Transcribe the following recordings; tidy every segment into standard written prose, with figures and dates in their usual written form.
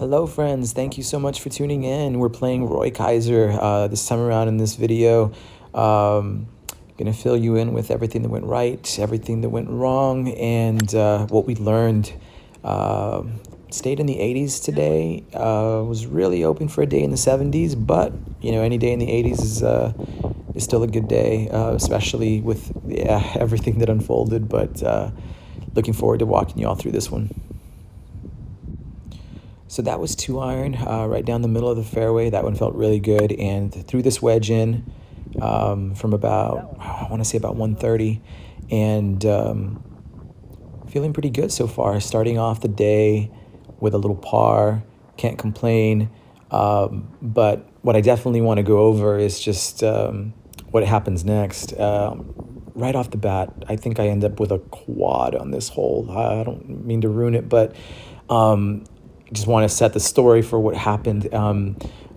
Hello friends, thank you so much for tuning in. We're playing Roy Kizer this time around in this video. Um, Gonna fill you in with everything that went right, everything that went wrong, and what we learned. Stayed in the 80s today. Was really hoping for a day in the 70s, but any day in the 80s is still a good day, especially with everything that unfolded. But looking forward to walking you all through this one. So that was 2 iron, right down the middle of the fairway. That one felt really good, and threw this wedge in from about, I want to say about 130, and feeling pretty good so far. Starting off the day with a little par, can't complain. But what I definitely want to go over is just what happens next. Right off the bat, I think I end up with a quad on this hole. I don't mean to ruin it, but I just want to set the story for what happened.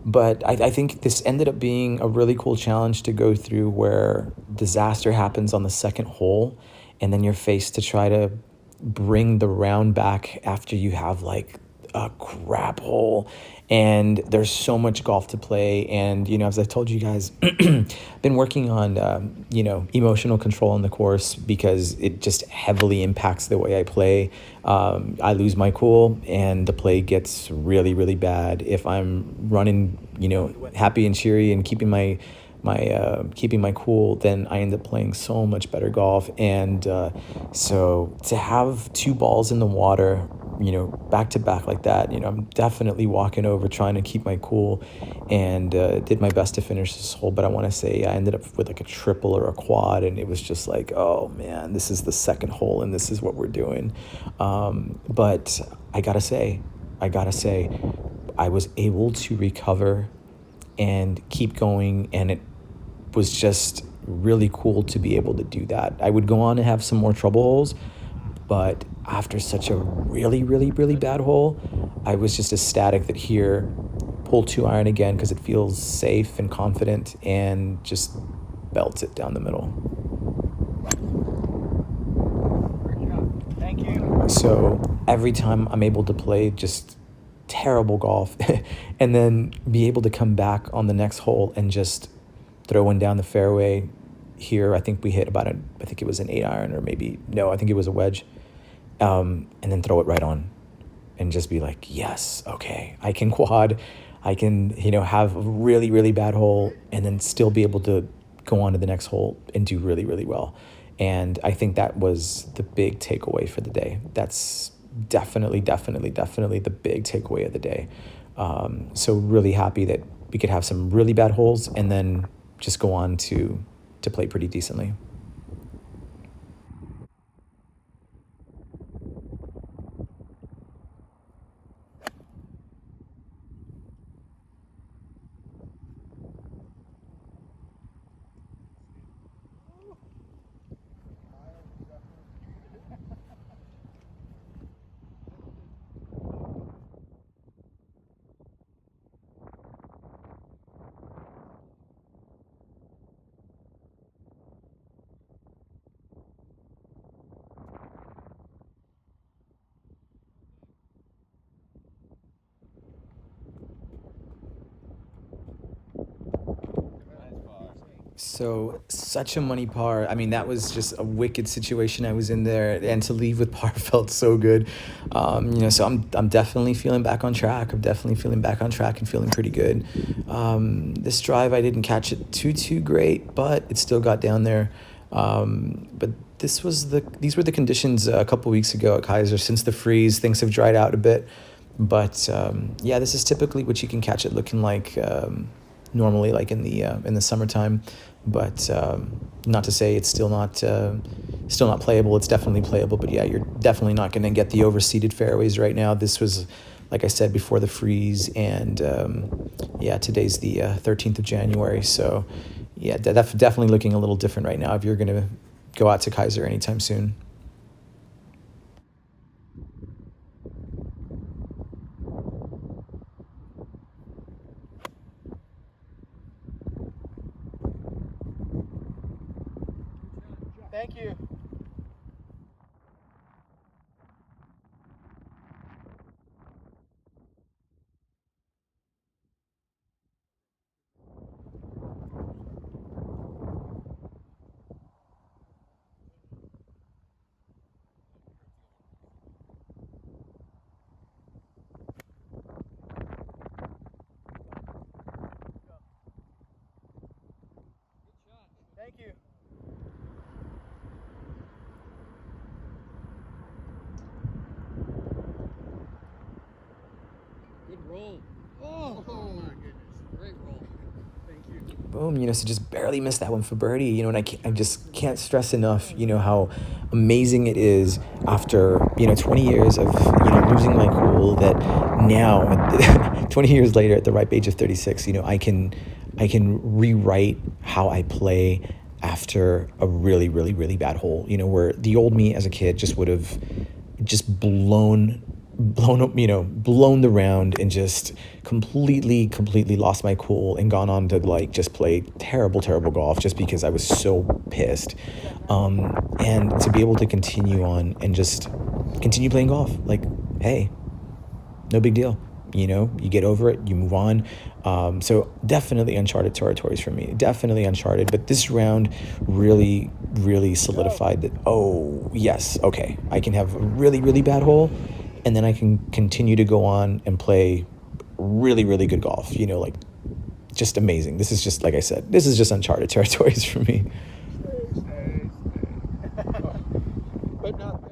But I think this ended up being a really cool challenge to go through, where disaster happens on the second hole, and then you're faced to try to bring the round back after you have like a crap hole, and there's so much golf to play. And as I told you guys, been working on emotional control on the course, because it just heavily impacts the way I play. I lose my cool and the play gets really, really bad. If I'm running happy and cheery and keeping my cool, then I end up playing so much better golf. And so to have two balls in the water, back to back like that, I'm definitely walking over, trying to keep my cool, and did my best to finish this hole. But I want to say I ended up with like a triple or a quad, and it was just like, oh man, this is the second hole and this is what we're doing. But I gotta say, I was able to recover and keep going, and it was just really cool to be able to do that. I would go on to have some more trouble holes, but after such a really, really, really bad hole, I was just ecstatic that here, pull 2 iron again, because it feels safe and confident, and just belts it down the middle. Thank you. So every time I'm able to play just terrible golf and then be able to come back on the next hole and just throw one down the fairway. Here I think we hit I think it was an 8 iron, or maybe, no, I think it was a wedge, and then throw it right on and just be like, yes, okay, I can quad. I can have a really, really bad hole and then still be able to go on to the next hole and do really, really well. And I think that was the big takeaway for the day. That's definitely, definitely, definitely the big takeaway of the day. So really happy that we could have some really bad holes and then just go on to play pretty decently. So such a money par. I mean, that was just a wicked situation I was in there, and to leave with par felt so good. So I'm definitely feeling back on track. I'm definitely feeling back on track and feeling pretty good. This drive, I didn't catch it too great, but it still got down there. But these were the conditions a couple weeks ago at Kizer. Since the freeze, things have dried out a bit. But yeah, this is typically what you can catch it looking like, normally, like in the summertime. But not to say it's still not playable. It's definitely playable. But yeah, you're definitely not going to get the overseeded fairways right now. This was, like I said, before the freeze, and yeah, today's the 13th of January. So yeah, definitely looking a little different right now if you're going to go out to Kizer anytime soon. Thank you. you. Good roll. Oh my goodness. Great roll. Thank you. Boom, so just barely missed that one for birdie, and I just can't stress enough, how amazing it is after, 20 years of, losing my cool, that now, 20 years later at the ripe age of 36, I can rewrite how I play after a really, really, really bad hole, where the old me as a kid just would have just blown the round and just completely lost my cool and gone on to like just play terrible golf just because I was so pissed. And to be able to continue on and just continue playing golf, like, hey, no big deal. You get over it, you move on. So definitely uncharted territories for me, definitely uncharted. But this round really, really solidified that, oh, yes, okay, I can have a really, really bad hole, and then I can continue to go on and play really, really good golf, like just amazing. This is just, like I said, this is just uncharted territories for me. Stay. But not.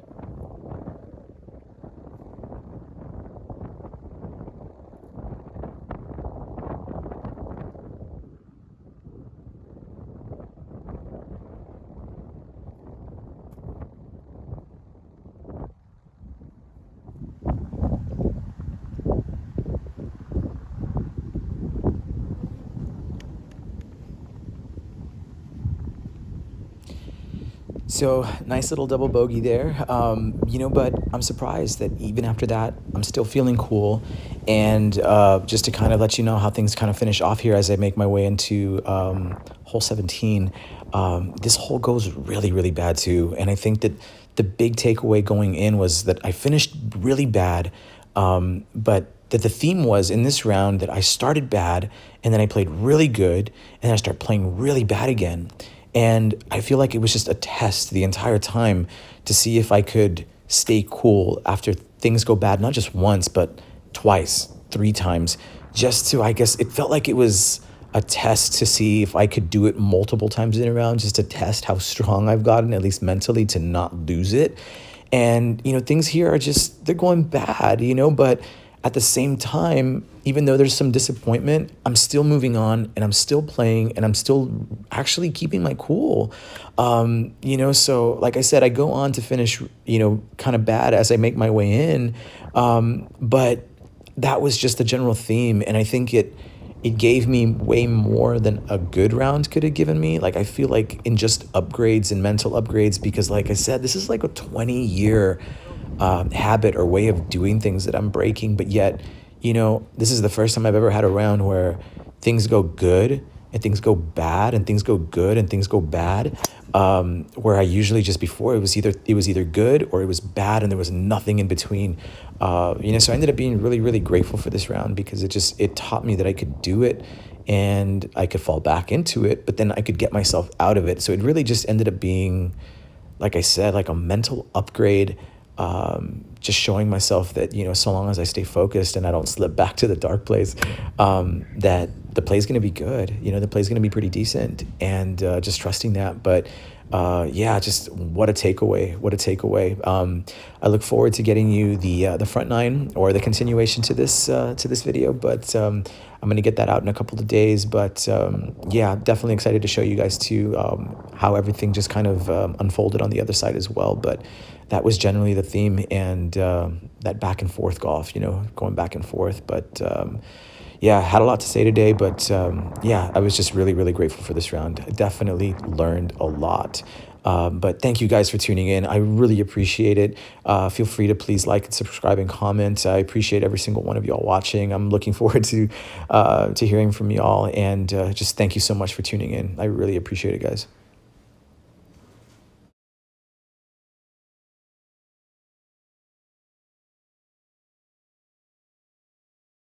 So nice little double bogey there, but I'm surprised that even after that, I'm still feeling cool. And just to kind of let you know how things kind of finish off here as I make my way into hole 17, this hole goes really, really bad too. And I think that the big takeaway going in was that I finished really bad, but that the theme was in this round that I started bad and then I played really good and then I started playing really bad again. And I feel like it was just a test the entire time to see if I could stay cool after things go bad, not just once, but twice, 3 times, just to, I guess, it felt like it was a test to see if I could do it multiple times in a round, just to test how strong I've gotten, at least mentally, to not lose it. And, things here are just, they're going bad, but at the same time, even though there's some disappointment, I'm still moving on and I'm still playing and I'm still actually keeping my cool. So like I said, I go on to finish, kind of bad as I make my way in. But that was just the general theme. And I think it gave me way more than a good round could have given me. Like, I feel like in just upgrades and mental upgrades, because like I said, this is like a 20-year habit or way of doing things that I'm breaking. But yet, this is the first time I've ever had a round where things go good and things go bad and things go good and things go bad. Where I usually just before it was either good or it was bad and there was nothing in between. So I ended up being really, really grateful for this round because it taught me that I could do it and I could fall back into it, but then I could get myself out of it. So it really just ended up being, like I said, like a mental upgrade. Just showing myself that, so long as I stay focused and I don't slip back to the dark place, that the play's going to be good. The play's going to be pretty decent, and just trusting that. But just what a takeaway. I look forward to getting you the front nine or the continuation to this video, but I'm going to get that out in a couple of days. But definitely excited to show you guys too how everything just kind of unfolded on the other side as well. But that was generally the theme, and that back and forth golf, going back and forth. But had a lot to say today, but I was just really, really grateful for this round. I definitely learned a lot. But thank you guys for tuning in. I really appreciate it. Feel free to please like and subscribe and comment. I appreciate every single one of y'all watching. I'm looking forward to hearing from y'all, and just thank you so much for tuning in. I really appreciate it, guys.